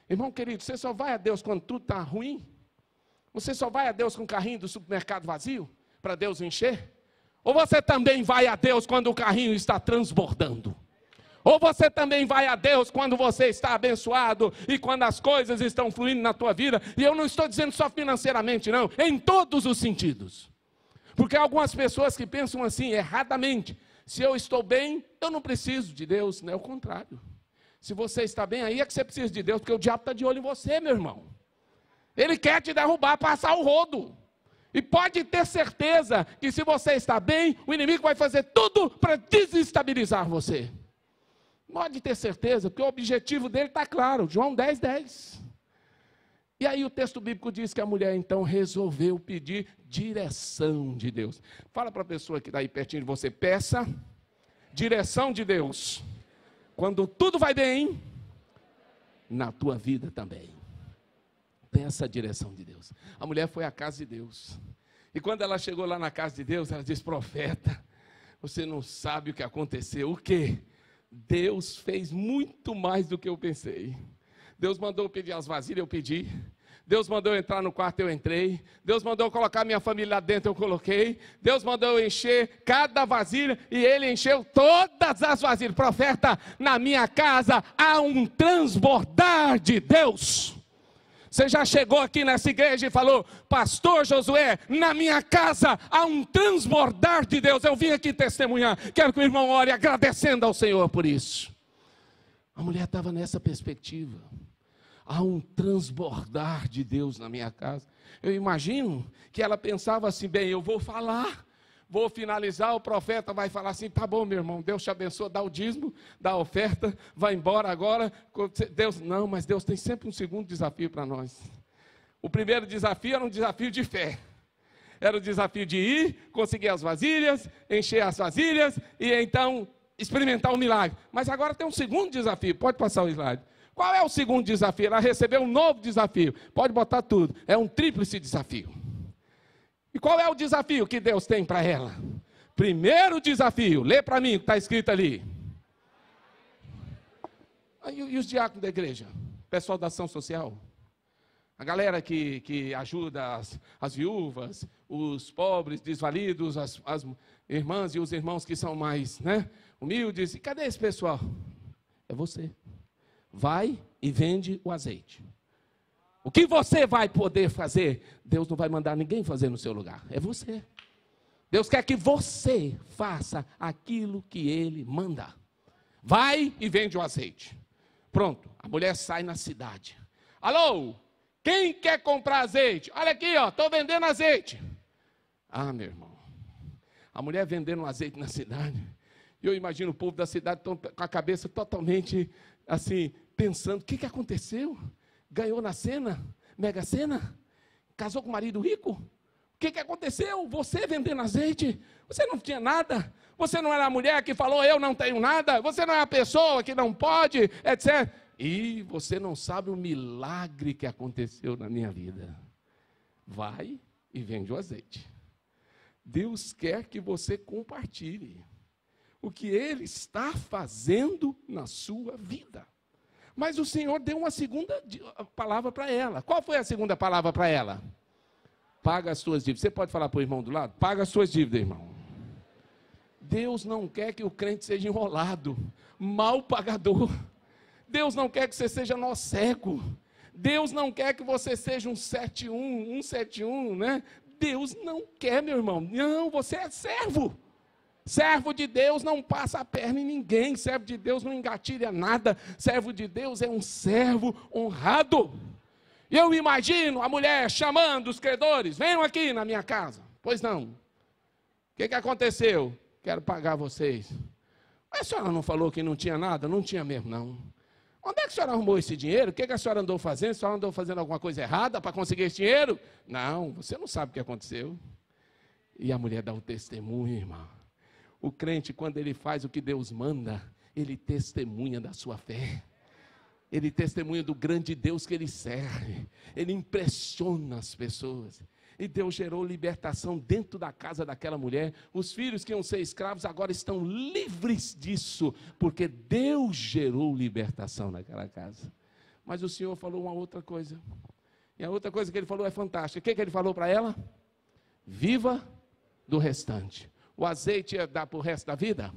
Irmão querido, você só vai a Deus quando tudo está ruim? Você só vai a Deus com o carrinho do supermercado vazio? Para Deus encher? Ou você também vai a Deus quando o carrinho está transbordando? Ou você também vai a Deus quando você está abençoado e quando as coisas estão fluindo na tua vida? E eu não estou dizendo só financeiramente, não. Em todos os sentidos. Porque há algumas pessoas que pensam assim, erradamente. Se eu estou bem, eu não preciso de Deus. Não é o contrário. Se você está bem, aí é que você precisa de Deus, porque o diabo está de olho em você, meu irmão. Ele quer te derrubar, passar o rodo. E pode ter certeza que se você está bem, o inimigo vai fazer tudo para desestabilizar você. Pode ter certeza, porque o objetivo dele está claro, João 10:10. E aí o texto bíblico diz que a mulher então resolveu pedir direção de Deus. Fala para a pessoa que está aí pertinho de você, peça direção de Deus. Quando tudo vai bem, na tua vida também. peça a direção de Deus. A mulher foi à casa de Deus. E quando ela chegou lá na casa de Deus, ela disse: profeta, você não sabe o que aconteceu. O quê? Deus fez muito mais do que eu pensei. Deus mandou eu pedir as vasilhas, eu pedi. Deus mandou eu entrar no quarto, eu entrei. Deus mandou eu colocar minha família lá dentro, eu coloquei. Deus mandou eu encher cada vasilha e Ele encheu todas as vasilhas. Profeta, na minha casa há um transbordar de Deus. Você já chegou aqui nessa igreja e falou: pastor Josué, na minha casa há um transbordar de Deus. Eu vim aqui testemunhar. Quero que o irmão ore agradecendo ao Senhor por isso. A mulher estava nessa perspectiva. Há um transbordar de Deus na minha casa. Eu imagino que ela pensava assim: bem, eu vou falar, vou finalizar, o profeta vai falar assim: tá bom, meu irmão, Deus te abençoa, dá o dízimo, dá a oferta, vai embora agora. Deus, não, mas Deus tem sempre um segundo desafio para nós. O primeiro desafio era um desafio de fé. Era o desafio de ir, conseguir as vasilhas, encher as vasilhas e então experimentar o milagre. Mas agora tem um segundo desafio, pode passar o slide. Qual é o segundo desafio? Ela recebeu um novo desafio. Pode botar tudo. É um tríplice desafio. E qual é o desafio que Deus tem para ela? Primeiro desafio. Lê para mim o que está escrito ali. E os diáconos da igreja? Pessoal da ação social? A galera que ajuda as viúvas, os pobres, desvalidos, as irmãs e os irmãos que são mais, humildes. E cadê esse pessoal? É você. Vai e vende o azeite. O que você vai poder fazer, Deus não vai mandar ninguém fazer no seu lugar. É você. Deus quer que você faça aquilo que Ele manda. Vai e vende o azeite. Pronto, a mulher sai na cidade. Alô, quem quer comprar azeite? Olha aqui, estou vendendo azeite. Ah, meu irmão, a mulher vendendo azeite na cidade. Eu imagino o povo da cidade com a cabeça totalmente assim, pensando: o que aconteceu? Ganhou na cena? Mega Sena? Casou com um marido rico? O que aconteceu? Você vendendo azeite? Você não tinha nada? Você não era a mulher que falou: eu não tenho nada? Você não é a pessoa que não pode, etc. E você não sabe o milagre que aconteceu na minha vida. Vai e vende o azeite. Deus quer que você compartilhe o que Ele está fazendo na sua vida. Mas o Senhor deu uma segunda palavra para ela. Qual foi a segunda palavra para ela? Paga as suas dívidas. Você pode falar para o irmão do lado? Paga as suas dívidas, irmão. Deus não quer que o crente seja enrolado, mal pagador. Deus não quer que você seja nó cego. Deus não quer que você seja um 171, Deus não quer, meu irmão. Não, você é servo. Servo de Deus não passa a perna em ninguém. Servo de Deus não engatilha nada. Servo de Deus é um servo honrado. E eu imagino a mulher chamando os credores: venham aqui na minha casa. Pois não. O que aconteceu? Quero pagar vocês. Mas a senhora não falou que não tinha nada? Não tinha mesmo, não. Onde é que a senhora arrumou esse dinheiro? O que a senhora andou fazendo? A senhora andou fazendo alguma coisa errada para conseguir esse dinheiro? Não, você não sabe o que aconteceu. E a mulher dá o testemunho, irmão. O crente, quando ele faz o que Deus manda, ele testemunha da sua fé. Ele testemunha do grande Deus que ele serve. Ele impressiona as pessoas. E Deus gerou libertação dentro da casa daquela mulher. Os filhos que iam ser escravos agora estão livres disso, porque Deus gerou libertação naquela casa. Mas o Senhor falou uma outra coisa. E a outra coisa que Ele falou é fantástica. O que Ele falou para ela? Viva do restante. O azeite ia dar para o resto da vida?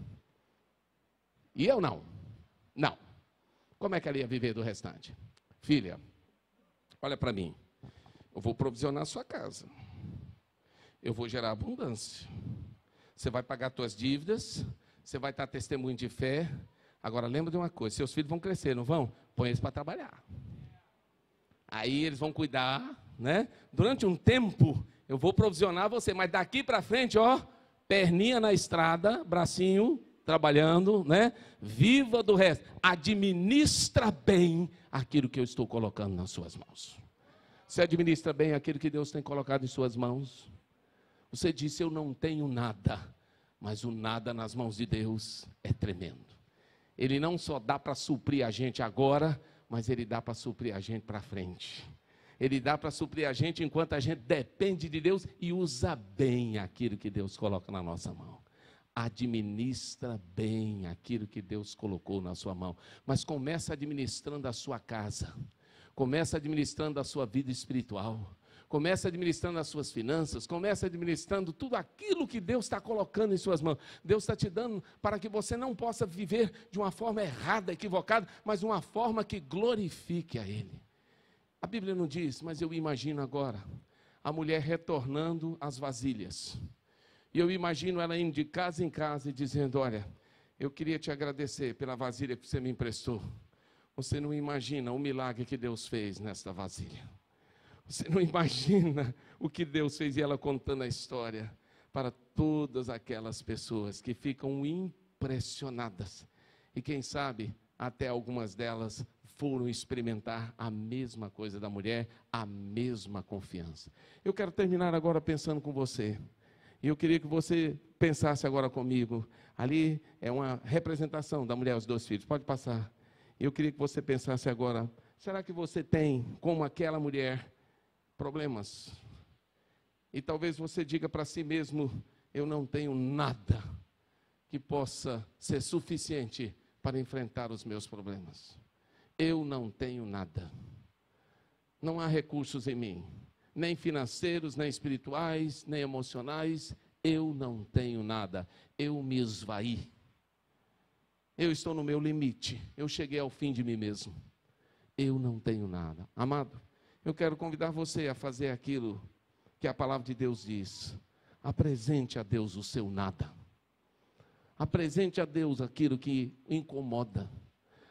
E eu não. Não. Como é que ela ia viver do restante? Filha, olha para mim. Eu vou provisionar a sua casa. Eu vou gerar abundância. Você vai pagar suas dívidas. Você vai estar testemunho de fé. Agora, lembra de uma coisa. Seus filhos vão crescer, não vão? Põe eles para trabalhar. Aí eles vão cuidar, Durante um tempo, eu vou provisionar você. Mas daqui para frente, perninha na estrada, bracinho trabalhando, Viva do resto. Administra bem aquilo que eu estou colocando nas suas mãos. Você administra bem aquilo que Deus tem colocado em suas mãos? Você disse: eu não tenho nada, mas o nada nas mãos de Deus é tremendo. Ele não só dá para suprir a gente agora, mas Ele dá para suprir a gente para frente. Ele dá para suprir a gente enquanto a gente depende de Deus e usa bem aquilo que Deus coloca na nossa mão. Administra bem aquilo que Deus colocou na sua mão. Mas começa administrando a sua casa. Começa administrando a sua vida espiritual. Começa administrando as suas finanças. Começa administrando tudo aquilo que Deus está colocando em suas mãos. Deus está te dando para que você não possa viver de uma forma errada, equivocada, mas uma forma que glorifique a Ele. A Bíblia não diz, mas eu imagino agora a mulher retornando as vasilhas. E eu imagino ela indo de casa em casa e dizendo, olha, eu queria te agradecer pela vasilha que você me emprestou. Você não imagina o milagre que Deus fez nesta vasilha. Você não imagina o que Deus fez, e ela contando a história para todas aquelas pessoas que ficam impressionadas. E quem sabe, até algumas delas foram experimentar a mesma coisa da mulher, a mesma confiança. Eu quero terminar agora pensando com você. E eu queria que você pensasse agora comigo. Ali é uma representação da mulher e os 2 filhos. Pode passar. Eu queria que você pensasse agora, será que você tem, como aquela mulher, problemas? E talvez você diga para si mesmo, eu não tenho nada que possa ser suficiente para enfrentar os meus problemas. Eu não tenho nada. Não há recursos em mim, nem financeiros, nem espirituais, nem emocionais. Eu não tenho nada. Eu me esvaí. Eu estou no meu limite. Eu cheguei ao fim de mim mesmo. Eu não tenho nada. Amado, eu quero convidar você a fazer aquilo que a palavra de Deus diz. Apresente a Deus o seu nada. Apresente a Deus aquilo que incomoda.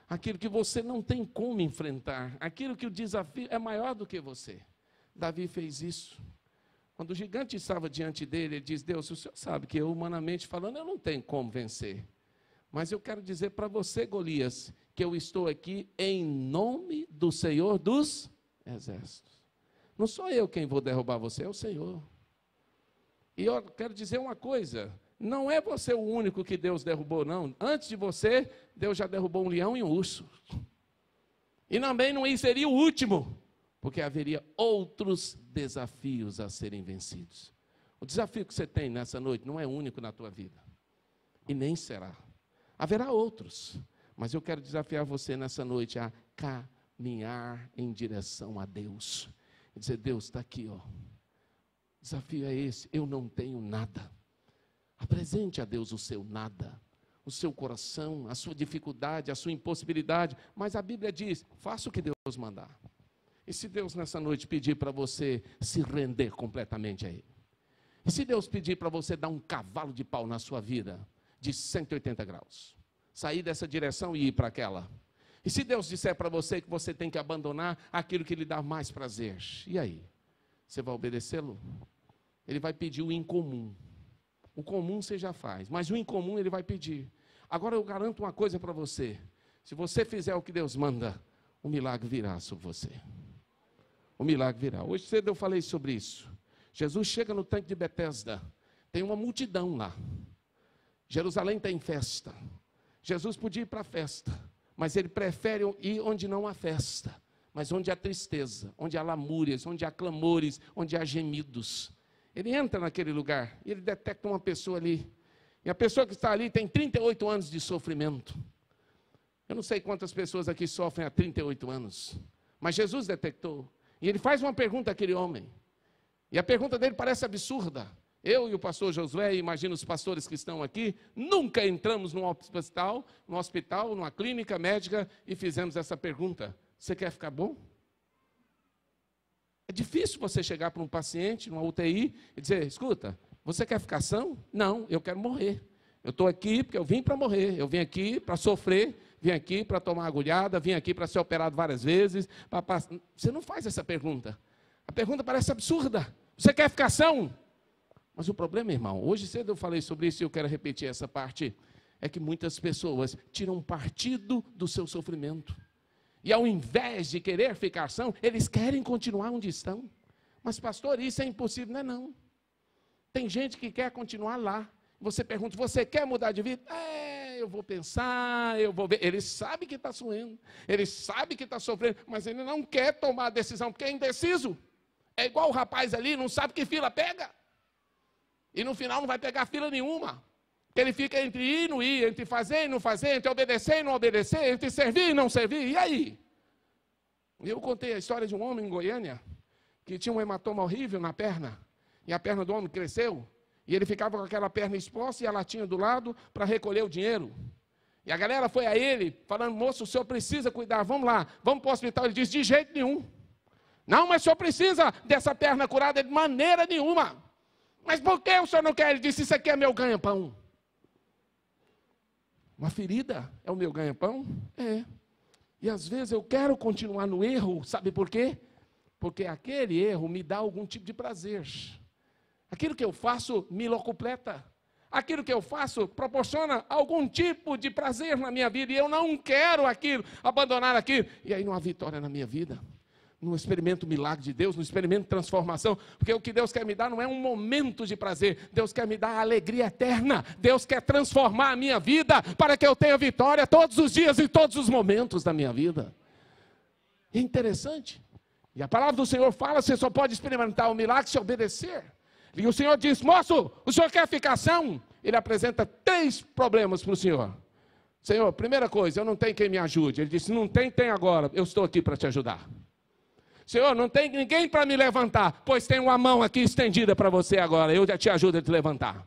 Aquilo que você não tem como enfrentar. Aquilo que o desafio é maior do que você. Davi fez isso. Quando o gigante estava diante dele, ele diz, Deus, o Senhor sabe que eu, humanamente falando, eu não tenho como vencer. Mas eu quero dizer para você, Golias, que eu estou aqui em nome do Senhor dos Exércitos. Não sou eu quem vou derrubar você, é o Senhor. E eu quero dizer uma coisa, não é você o único que Deus derrubou, não. Antes de você, Deus já derrubou um leão e um urso. E também não seria o último, porque haveria outros desafios a serem vencidos. O desafio que você tem nessa noite não é único na tua vida. E nem será. Haverá outros. Mas eu quero desafiar você nessa noite a caminhar em direção a Deus. E dizer, Deus está aqui, ó. O desafio é esse, eu não tenho nada. Apresente a Deus o seu nada. O seu coração, a sua dificuldade, a sua impossibilidade. Mas a Bíblia diz, faça o que Deus mandar. E se Deus nessa noite pedir para você se render completamente a Ele? E se Deus pedir para você dar um cavalo de pau na sua vida, de 180 graus? Sair dessa direção e ir para aquela? E se Deus disser para você que você tem que abandonar aquilo que lhe dá mais prazer? E aí? Você vai obedecê-lo? Ele vai pedir o incomum. O comum você já faz, mas o incomum ele vai pedir. Agora eu garanto uma coisa para você. Se você fizer o que Deus manda, o milagre virá sobre você. O milagre virá. Hoje cedo eu falei sobre isso. Jesus chega no tanque de Betesda. Tem uma multidão lá. Jerusalém está em festa. Jesus podia ir para a festa, mas ele prefere ir onde não há festa, mas onde há tristeza, onde há lamúrias, onde há clamores, onde há gemidos. Ele entra naquele lugar e ele detecta uma pessoa ali. E a pessoa que está ali tem 38 anos de sofrimento. Eu não sei quantas pessoas aqui sofrem há 38 anos, mas Jesus detectou. E ele faz uma pergunta àquele homem. E a pergunta dele parece absurda. Eu e o pastor Josué, imagino os pastores que estão aqui, nunca entramos num hospital, numa clínica médica e fizemos essa pergunta. Você quer ficar bom? É difícil você chegar para um paciente, numa UTI, e dizer, escuta, você quer ficar são? Não, eu quero morrer. Eu estou aqui porque eu vim para morrer, eu vim aqui para sofrer, vim aqui para tomar agulhada, vim aqui para ser operado várias vezes. Você não faz essa pergunta. A pergunta parece absurda. Você quer ficar são? Mas o problema, irmão, hoje cedo eu falei sobre isso e eu quero repetir essa parte, é que muitas pessoas tiram partido do seu sofrimento. E ao invés de querer ficar são, eles querem continuar onde estão. Mas pastor, isso é impossível, não é não. Tem gente que quer continuar lá. Você pergunta, você quer mudar de vida? eu vou pensar, eu vou ver. Ele sabe que está doendo, ele sabe que está sofrendo, mas ele não quer tomar a decisão, porque é indeciso. É igual o rapaz ali, não sabe que fila pega. E no final não vai pegar fila nenhuma. Ele fica entre ir e não ir, entre fazer e não fazer, entre obedecer e não obedecer, entre servir e não servir. E aí? Eu contei a história de um homem em Goiânia que tinha um hematoma horrível na perna. E a perna do homem cresceu. E ele ficava com aquela perna exposta e a latinha do lado para recolher o dinheiro. E a galera foi a ele falando, moço, o senhor precisa cuidar, vamos lá, vamos para o hospital. Ele disse, de jeito nenhum. Não, mas o senhor precisa dessa perna curada de maneira nenhuma. Mas por que o senhor não quer? Ele disse, isso aqui é meu ganha-pão. Uma ferida é o meu ganha-pão? É. E às vezes eu quero continuar no erro, sabe por quê? Porque aquele erro me dá algum tipo de prazer. Aquilo que eu faço me locupleta. Aquilo que eu faço proporciona algum tipo de prazer na minha vida. E eu não quero aquilo, abandonar aquilo. E aí não há vitória na minha vida. Não experimento o milagre de Deus, não experimento transformação, porque o que Deus quer me dar não é um momento de prazer, Deus quer me dar a alegria eterna, Deus quer transformar a minha vida, para que eu tenha vitória todos os dias e todos os momentos da minha vida. É interessante, e a palavra do Senhor fala, você só pode experimentar o milagre se obedecer, e o Senhor diz, moço, o senhor quer ficar são? Ele apresenta 3 problemas para o Senhor. Senhor, primeira coisa, eu não tenho quem me ajude. Ele disse, não tem, tem agora, eu estou aqui para te ajudar. Senhor, não tem ninguém para me levantar, pois tem uma mão aqui estendida para você agora, eu já te ajudo a te levantar.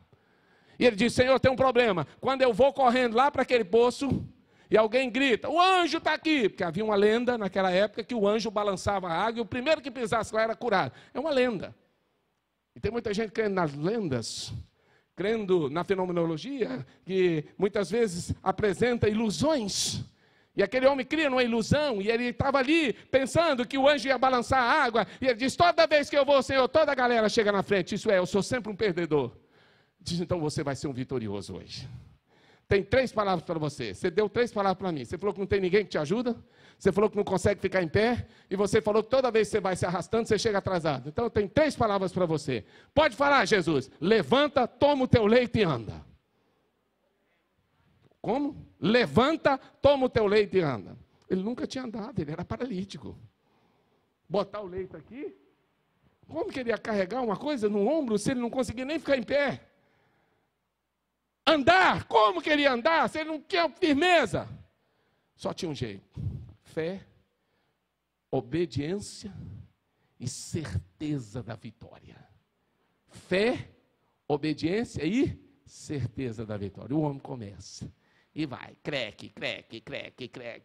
E ele diz, Senhor, tem um problema, quando eu vou correndo lá para aquele poço, e alguém grita, o anjo está aqui, porque havia uma lenda naquela época, que o anjo balançava a água, e o primeiro que pisasse lá era curado. É uma lenda. E tem muita gente crendo nas lendas, crendo na fenomenologia, que muitas vezes apresenta ilusões. E aquele homem cria numa ilusão, e ele estava ali pensando que o anjo ia balançar a água, e ele diz, toda vez que eu vou, Senhor, toda a galera chega na frente, isso é, eu sou sempre um perdedor. Diz, então você vai ser um vitorioso hoje. Tem 3 palavras para você, você deu 3 palavras para mim, você falou que não tem ninguém que te ajuda, você falou que não consegue ficar em pé, e você falou que toda vez que você vai se arrastando, você chega atrasado. Então tem 3 palavras para você. Pode falar, Jesus, levanta, toma o teu leito e anda. Como? Levanta, toma o teu leito e anda. Ele nunca tinha andado, ele era paralítico. Botar o leito aqui? Como que ele ia carregar uma coisa no ombro se ele não conseguia nem ficar em pé? Andar, como que ele ia andar se ele não tinha firmeza? Só tinha um jeito: fé, obediência e certeza da vitória. Fé, obediência e certeza da vitória. O homem começa. E vai, creque,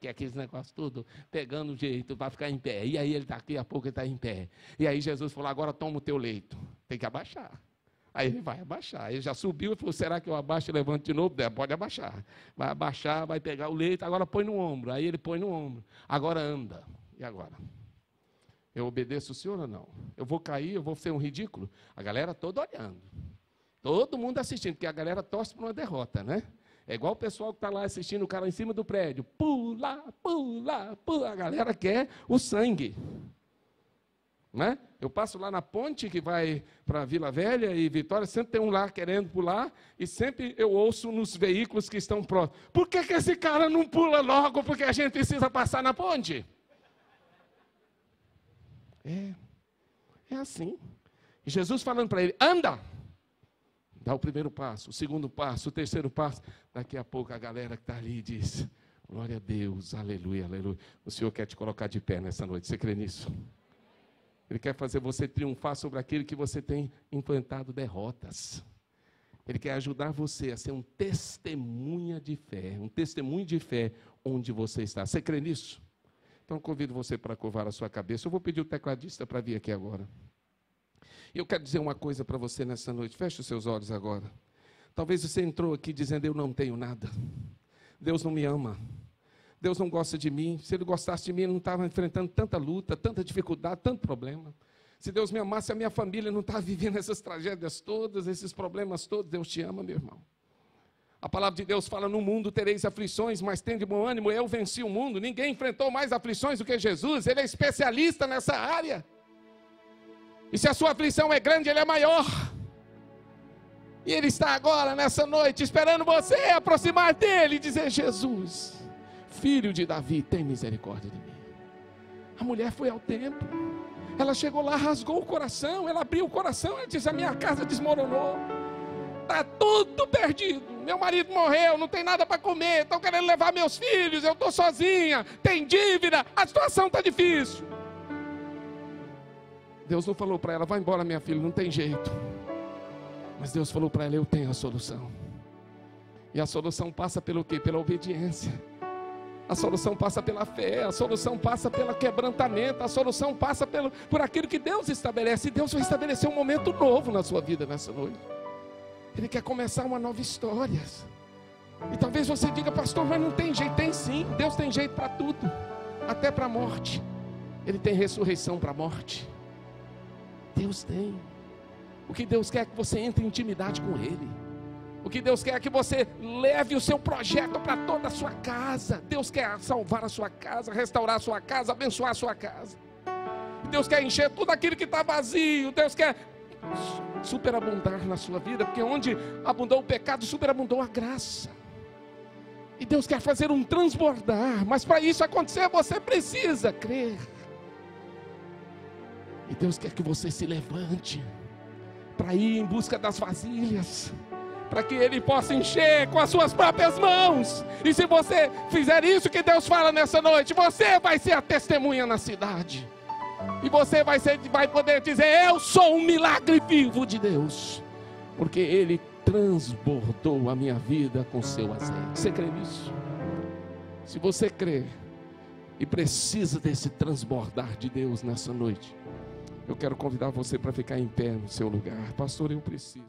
aqueles negócios tudo, pegando o jeito para ficar em pé. E aí ele daqui a pouco ele está em pé. E aí Jesus falou, agora toma o teu leito. Tem que abaixar. Aí ele vai abaixar. Ele já subiu e falou, será que eu abaixo e levanto de novo? Pode abaixar. Vai abaixar, vai pegar o leito, agora põe no ombro. Aí ele põe no ombro. Agora anda. E agora? Eu obedeço o Senhor ou não? Eu vou cair, eu vou ser um ridículo? A galera toda olhando. Todo mundo assistindo, porque a galera torce para uma derrota, né? É igual o pessoal que está lá assistindo o cara em cima do prédio. Pula, pula, pula. A galera quer o sangue. Né? Eu passo lá na ponte que vai para Vila Velha e Vitória, sempre tem um lá querendo pular, e sempre eu ouço nos veículos que estão próximos. Por que esse cara não pula logo? Porque a gente precisa passar na ponte. É assim. E Jesus falando para ele, anda! Dá o primeiro passo, o segundo passo, o terceiro passo. Daqui a pouco a galera que está ali diz, glória a Deus, aleluia, aleluia. O Senhor quer te colocar de pé nessa noite, você crê nisso? Ele quer fazer você triunfar sobre aquilo que você tem enfrentado derrotas. Ele quer ajudar você a ser um testemunho de fé onde você está. Você crê nisso? Então convido você para curvar a sua cabeça. Eu vou pedir o tecladista para vir aqui agora. E eu quero dizer uma coisa para você nessa noite. Feche os seus olhos agora. Talvez você entrou aqui dizendo, eu não tenho nada. Deus não me ama. Deus não gosta de mim. Se Ele gostasse de mim, eu não estava enfrentando tanta luta, tanta dificuldade, tanto problema. Se Deus me amasse, a minha família não estava vivendo essas tragédias todas, esses problemas todos. Deus te ama, meu irmão. A palavra de Deus fala, no mundo tereis aflições, mas tende bom ânimo, eu venci o mundo. Ninguém enfrentou mais aflições do que Jesus. Ele é especialista nessa área. E se a sua aflição é grande, Ele é maior. E Ele está agora, nessa noite, esperando você aproximar dEle e dizer: Jesus, filho de Davi, tem misericórdia de mim. A mulher foi ao templo, ela chegou lá, rasgou o coração, ela abriu o coração, ela disse: a minha casa desmoronou, está tudo perdido, meu marido morreu, não tem nada para comer, estão querendo levar meus filhos, eu estou sozinha, tem dívida, a situação está difícil. Deus não falou para ela: vai embora minha filha, não tem jeito. Mas Deus falou para ela: eu tenho a solução. E a solução passa pelo quê? Pela obediência. A solução passa pela fé, a solução passa pelo quebrantamento, a solução passa por aquilo que Deus estabelece. E Deus vai estabelecer um momento novo na sua vida nessa noite. Ele quer começar uma nova história. E talvez você diga: pastor, mas não tem jeito. Tem sim, Deus tem jeito para tudo, até para a morte. Ele tem ressurreição para a morte. Deus tem. O que Deus quer é que você entre em intimidade com Ele. O que Deus quer é que você leve o seu projeto para toda a sua casa. Deus quer salvar a sua casa, restaurar a sua casa, abençoar a sua casa. Deus quer encher tudo aquilo que está vazio. Deus quer superabundar na sua vida, porque onde abundou o pecado, superabundou a graça. E Deus quer fazer um transbordar, mas para isso acontecer, você precisa crer. E Deus quer que você se levante para ir em busca das vasilhas, para que Ele possa encher com as suas próprias mãos. E se você fizer isso que Deus fala nessa noite, você vai ser a testemunha na cidade. E você vai poder dizer: eu sou um milagre vivo de Deus, porque Ele transbordou a minha vida com seu azeite. Você crê nisso? Se você crê e precisa desse transbordar de Deus nessa noite, eu quero convidar você para ficar em pé no seu lugar. Pastor, eu preciso.